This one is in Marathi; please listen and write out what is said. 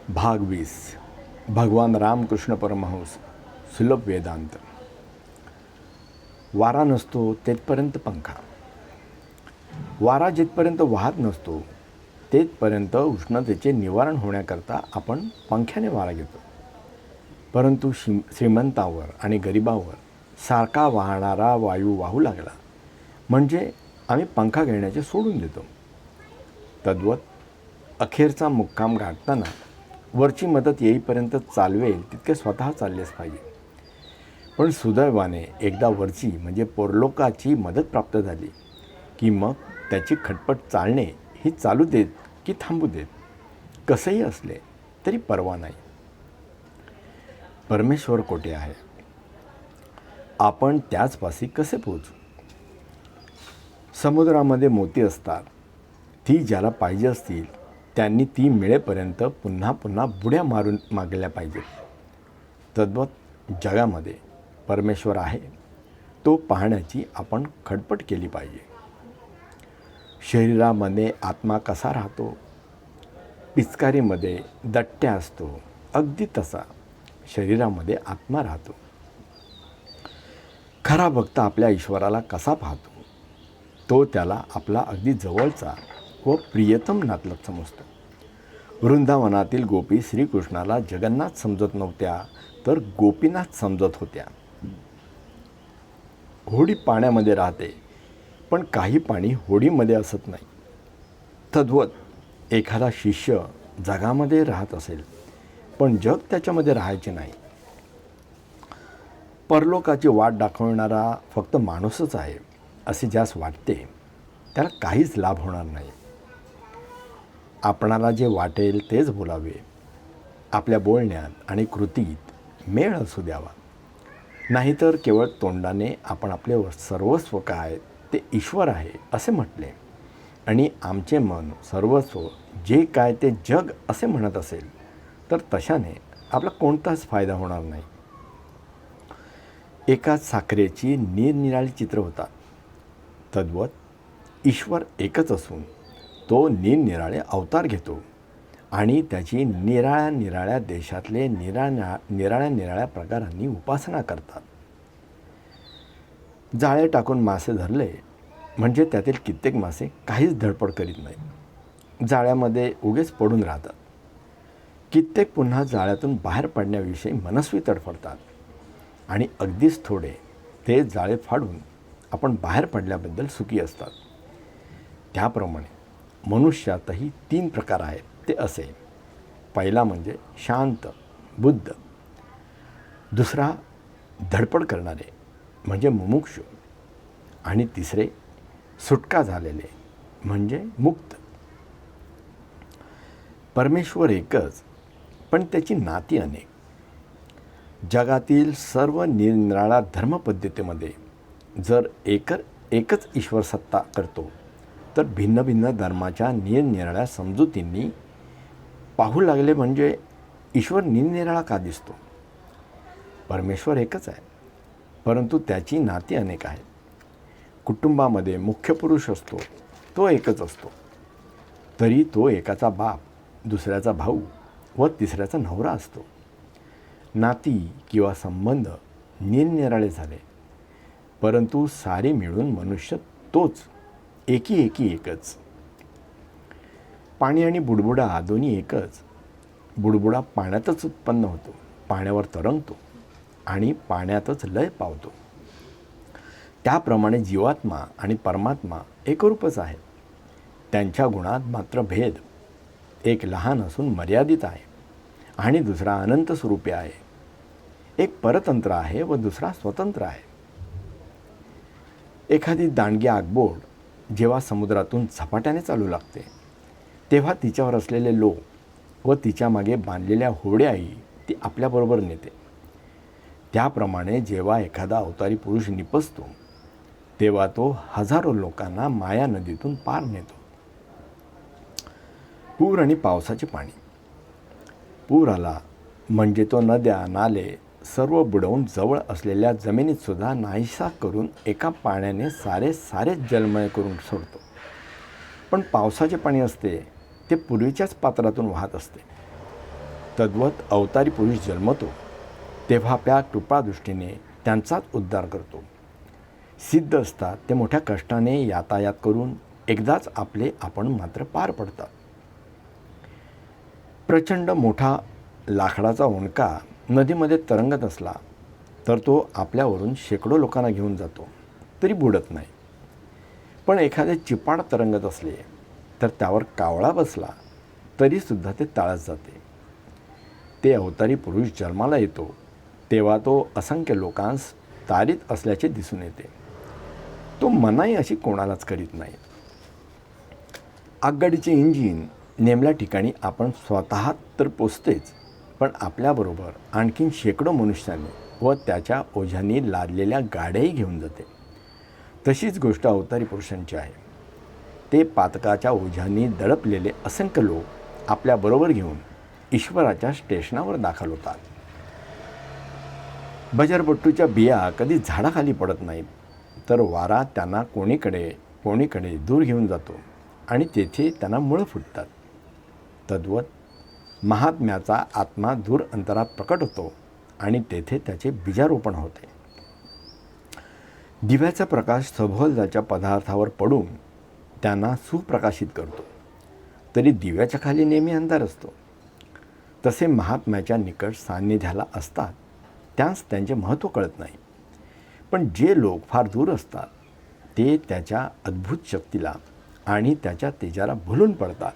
भाग 20 भगवान रामकृष्ण परमहंस सुलभ वेदांत. वारा नसतो तेथपर्यंत पंखा. वारा जिथपर्यंत वाहत नसतो तेथपर्यंत उष्णतेचे निवारण होण्याकरता आपण पंख्याने वारा घेतो. परंतु श्रीमंतावर आणि गरिबावर सारखा वाहणारा वायू वाहू लागला म्हणजे आम्ही पंखा घेण्याचे सोडून देतो. तद्वत अखेरचा मुक्काम गाठताना वरची मदत येईपर्यंत चालवेल तितके स्वतः चाललेच पाहिजे. पण सुदैवाने एकदा वरची म्हणजे परलोकाची मदत प्राप्त झाली की मग त्याची खटपट चालणे ही चालू देत की थांबू देत कसंही असले तरी पर्वा नाही. परमेश्वर कोठे आहे, आपण त्याचपाशी कसे पोहोचू. समुद्रामध्ये मोती असतात, ती ज्याला पाहिजे असतील त्यांनी ती मिळेपर्यंत पुन्हा पुन्हा बुड्या मारून मागल्या पाहिजेत. तद्वत जगामध्ये परमेश्वर आहे, तो पाहण्याची आपण खटपट केली पाहिजे. शरीरामध्ये आत्मा कसा राहतो, पिचकारीमध्ये दट्ट्या असतो, अगदी तसा शरीरामध्ये आत्मा राहतो. खरा भक्त आपल्या ईश्वराला कसा पाहतो, तो त्याला आपला अगदी जवळचा व प्रियतम नातलग समजतो. वृंदावनातील गोपी श्रीकृष्णाला जगन्नाथ समजत नव्हत्या तर गोपीनाथ समजत होत्या. होडी पाण्यामध्ये राहते पण काही पाणी होडीमध्ये असत नाही. तद्वत एखादा शिष्य जगामध्ये राहत असेल पण जग त्याच्यामध्ये राहायचे नाही. परलोकाची वाट दाखवणारा फक्त माणूसच आहे असे ज्यास वाटते त्याला काहीच लाभ होणार नाही. आपणाला जे वाटेल तेच बोलावे, आपल्या बोलण्यात आणि कृतीत मेळ असू द्यावा. नाहीतर केवळ तोंडाने आपण आपले सर्वस्व काय ते ईश्वर आहे असे म्हटले आणि आमचे मन सर्वस्व जे काय ते जग असे म्हणत असेल तर तशाने आपला कोणताच फायदा होणार नाही. एकाच साखरेची निरनिराळी चित्र होतात. तद्वत ईश्वर एकच असून तो निरनिराळे अवतार घेतो आणि त्याची निराळ्या निराळ्या देशातले निराळ्या प्रकारांनी उपासना करतात. जाळे टाकून मासे धरले म्हणजे त्यातील कित्येक मासे काहीच धडपड करीत नाहीत, जाळ्यामध्ये उगेच पडून राहतात. कित्येक पुन्हा जाळ्यातून बाहेर पडण्याविषयी मनस्वी तडफडतात आणि अगदीच थोडे ते जाळे फाडून आपण बाहेर पडल्याबद्दल सुखी असतात. त्याप्रमाणे मनुष्यातही 3 प्रकार आहेत ते असे. पहिला म्हणजे शांत बुद्ध, दुसरा धडपड करणारे म्हणजे मुमुक्षु आणि तिसरे सुटका झालेले म्हणजे मुक्त. परमेश्वर एकच पण त्याची नाती अनेक. जगातील सर्व निरनिराळ्या धर्मपद्धतीमध्ये जर एकच ईश्वर सत्ता करतो तर भिन्न भिन्न धर्माच्या निरनिराळ्या समजुतींनी पाहू लागले म्हणजे ईश्वर निरनिराळा का दिसतो. परमेश्वर एकच आहे परंतु त्याची नाती अनेक आहेत. कुटुंबामध्ये मुख्य पुरुष असतो तो एकच असतो तरी तो एकाचा बाप, दुसऱ्याचा भाऊ व तिसऱ्याचा नवरा असतो. नाती किंवा संबंध निरनिराळे झाले परंतु सारे मिळून मनुष्य तोच एकी एकच. पाणी आणि बुडबुडा दोन्ही एकच. बुडबुडा पाण्यातच उत्पन्न होतो, पाण्यावर तरंगतो आणि पाण्यातच लय पावतो. त्याप्रमाणे जीवात्मा आणि परमात्मा एकरूपच आहेत. त्यांच्या गुणात मात्र भेद. एक लहान असून मर्यादित आहे आणि दुसरा अनंत स्वरूपी आहे. एक परतंत्र आहे व दुसरा स्वतंत्र आहे. एखादी दांडगी आगबोट जेव्हा समुद्रातून झपाट्याने चालू लागते तेव्हा तिच्यावर असलेले लोक व तिच्या मागे बांधलेल्या होड्याही ती आपल्याबरोबर नेते. त्याप्रमाणे जेव्हा एखादा अवतारी पुरुष निपजतो तेव्हा तो हजारो लोकांना माया नदीतून पार नेतो. पूर आणि पावसाचे पाणी. पूर आला म्हणजे तो नद्या नाले सर्व बुडवून जवळ असलेल्या जमिनीत सुद्धा नाहीसा करून एका पाण्याने सारे जलमय करून सोडतो. पण पावसाचे पाणी असते ते पूर्वीच्याच पात्रातून वाहत असते. तद्वत अवतारी पुरुष जन्मतो तेव्हा त्या कृपादृष्टीने त्यांचाच उद्धार करतो. सिद्ध असतात ते मोठ्या कष्टाने यातायात करून एकदाच आपले आपण मात्र पार पडतात. प्रचंड मोठा लाकडाचा ओंडका नदीमध्ये तरंगत असला तर तो आपल्यावरून शेकडो लोकांना घेऊन जातो तरी बुडत नाही. पण एखादे चिपाड तरंगत असले तर त्यावर कावळा बसला तरीसुद्धा ते ताळत जाते. ते अवतारी पुरुष जन्माला येतो तेव्हा तो असंख्य लोकांस तारीत असल्याचे दिसून येते. तो मनाई अशी कोणालाच करीत नाही. आगगाडीचे इंजिन नेमल्या ठिकाणी आपण स्वतः तर पोचतेच, पण आपल्याबरोबर आणखीन शेकडो मनुष्यांनी व त्याच्या ओझ्यांनी लादलेल्या गाड्याही घेऊन जाते. तशीच गोष्ट अवतारी पुरुषांची आहे. ते पातकाच्या ओझ्यांनी दडपलेले असंख्य लोक आपल्याबरोबर घेऊन ईश्वराच्या स्टेशनावर दाखल होतात. बजरबट्टूच्या बिया कधी झाडाखाली पडत नाहीत, तर वारा त्यांना कोणीकडे दूर घेऊन जातो आणि तेथे त्यांना मुळं फुटतात. तद्वत महात्म्याचा आत्मा दूर अंतरात प्रकट होतो आणि तेथे त्याचे बीजारोपण होते. दिव्याचा प्रकाश सभोवतालच्या पदार्थावर पडून त्यांना सुप्रकाशित करतो, तरी दिव्याच्या खाली नेहमी अंधार असतो. तसे महात्म्याच्या निकट सान्निध्याला असतात त्यांस त्यांचे महत्त्व कळत नाही. पण जे लोक फार दूर असतात ते त्याच्या अद्भुत शक्तीला आणि त्याच्या तेजाला भुलून पडतात